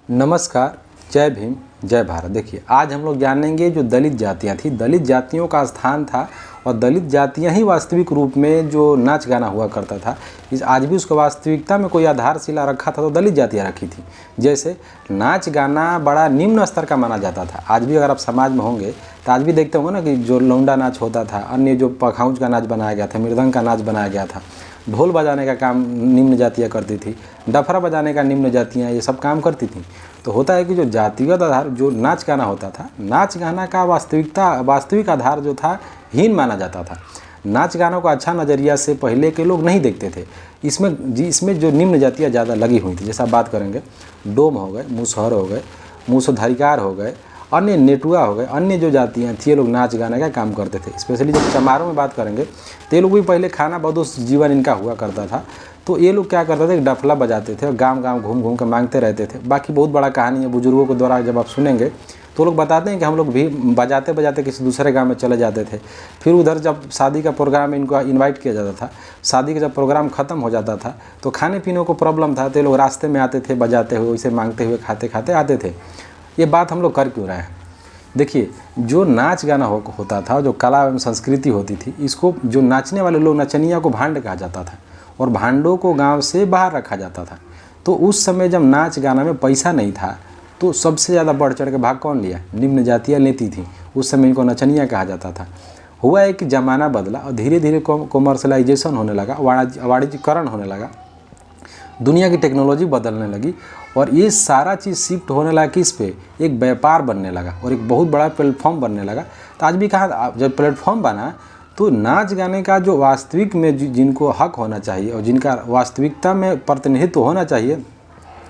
नमस्कार, जय भीम, जय भारत। देखिए, आज हम लोग जानेंगे जो दलित जातियां थी, दलित जातियों का स्थान था और दलित जातियां ही वास्तविक रूप में जो नाच गाना हुआ करता था, इस आज भी उसको वास्तविकता में कोई आधारशिला रखा था तो दलित जातियां रखी थी। जैसे नाच गाना बड़ा निम्न स्तर का माना जाता था। आज भी अगर आप समाज में होंगे तो आज भी देखते होंगे ना कि जो लौंडा नाच होता था, अन्य जो पखाउज का नाच बनाया गया था, मृदंग का नाच बनाया गया था, ढोल बजाने का काम निम्न जातियाँ करती थी, डफरा बजाने का निम्न जातियाँ ये सब काम करती थी। तो होता है कि जो जातिगत आधार जो नाच गाना होता था, नाच गाना का वास्तविक आधार जो था हीन माना जाता था। नाच गानों का अच्छा नज़रिया से पहले के लोग नहीं देखते थे। इसमें जो निम्न जातियाँ ज़्यादा लगी हुई थी। जैसा बात करेंगे, डोम हो गए, मुसहर हो गए, मूसोधारिकार हो गए, अन्य नेटुआ हो गए, अन्य जो जातियाँ थी ये लोग नाच गाने का काम करते थे। स्पेशली जब चमारों में बात करेंगे तो ये लोग भी पहले खाना बदोश जीवन इनका हुआ करता था। तो ये लोग क्या करते थे, डफला बजाते थे और गांव गांव घूम घूम के मांगते रहते थे। बाकी बहुत बड़ा कहानी है, बुजुर्गों के द्वारा जब आप सुनेंगे तो लोग बताते हैं कि हम लोग भी बजाते बजाते किसी दूसरे गांव में चले जाते थे। फिर उधर जब शादी का प्रोग्राम इनको इनवाइट किया जाता था, शादी का जब प्रोग्राम ख़त्म हो जाता था तो खाने पीने को प्रॉब्लम था, तो ये लोग रास्ते में आते थे बजाते हुए, वैसे मांगते हुए, खाते खाते आते थे। ये बात हम लोग कर क्यों रहे हैं? देखिए, जो नाच गाना होता था, जो कला एवं संस्कृति होती थी, इसको जो नाचने वाले लोग, नचनिया को भांड कहा जाता था और भांडों को गांव से बाहर रखा जाता था। तो उस समय जब नाच गाना में पैसा नहीं था तो सबसे ज़्यादा बढ़ चढ़ के भाग कौन लिया? निम्न जातियाँ लेती थी। उस समय इनको नचनिया कहा जाता था। हुआ है कि ज़माना बदला और धीरे धीरे कॉमर्शलाइजेशन होने लगा, वाणिज्यकरण होने लगा, दुनिया की टेक्नोलॉजी बदलने लगी और ये सारा चीज़ शिफ्ट होने लगा किस पे? एक व्यापार बनने लगा और एक बहुत बड़ा प्लेटफॉर्म बनने लगा। तो आज भी कहा, जब प्लेटफॉर्म बना तो नाच गाने का जो वास्तविक में जिनको हक होना चाहिए और जिनका वास्तविकता में प्रतिनिधित्व होना चाहिए,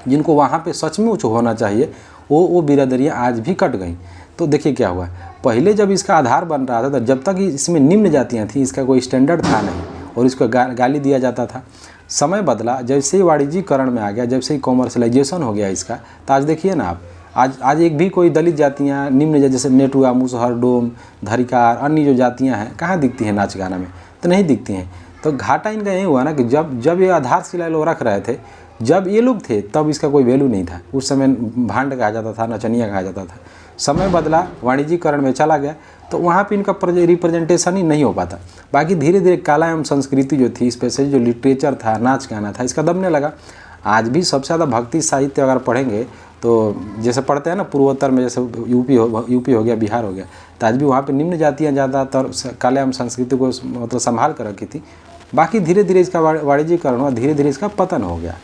जिनको वहाँ पे सचमुच होना चाहिए, वो बिरादरियाँ आज भी कट गई। तो देखिए क्या हुआ, पहले जब इसका आधार बन रहा था तो जब तक इसमें निम्न जातियाँ थीं, इसका कोई स्टैंडर्ड था नहीं और इसको गाली दिया जाता था। समय बदला, जैसे ही वाणिज्यीकरण में आ गया, जैसे ही कॉमर्शलाइजेशन हो गया इसका, तो आज देखिए ना आप, आज एक भी कोई दलित जातियाँ निम्न जैसे नेटुआ, मुसहर, डोम, धरिकार, अन्य जो जातियाँ हैं कहाँ दिखती हैं नाच गाना में? तो नहीं दिखती हैं। तो घाटा इनका यही हुआ ना कि जब ये आधारशिला लोग रख रहे थे, जब ये लोग थे तब इसका कोई वैल्यू नहीं था। उस समय भांड कहा जाता था, नचनिया कहा जाता था। समय बदला, वाणिज्यीकरण में चला गया तो वहाँ पे इनका रिप्रेजेंटेशन ही नहीं हो पाता। बाकी धीरे धीरे कला एवं संस्कृति जो थी, स्पेशली जो लिटरेचर था, नाच गाना था, इसका दबने लगा। आज भी सबसे ज़्यादा भक्ति साहित्य अगर पढ़ेंगे तो जैसे पढ़ते हैं ना पूर्वोत्तर में, जैसे यूपी हो गया, बिहार हो गया, तो आज भी वहाँ पे निम्न जातियाँ ज़्यादातर कला एवं संस्कृति को मतलब संभाल कर रखी थी। बाकी धीरे धीरे इसका वाणिज्यीकरण हुआ, धीरे धीरे इसका पतन हो गया।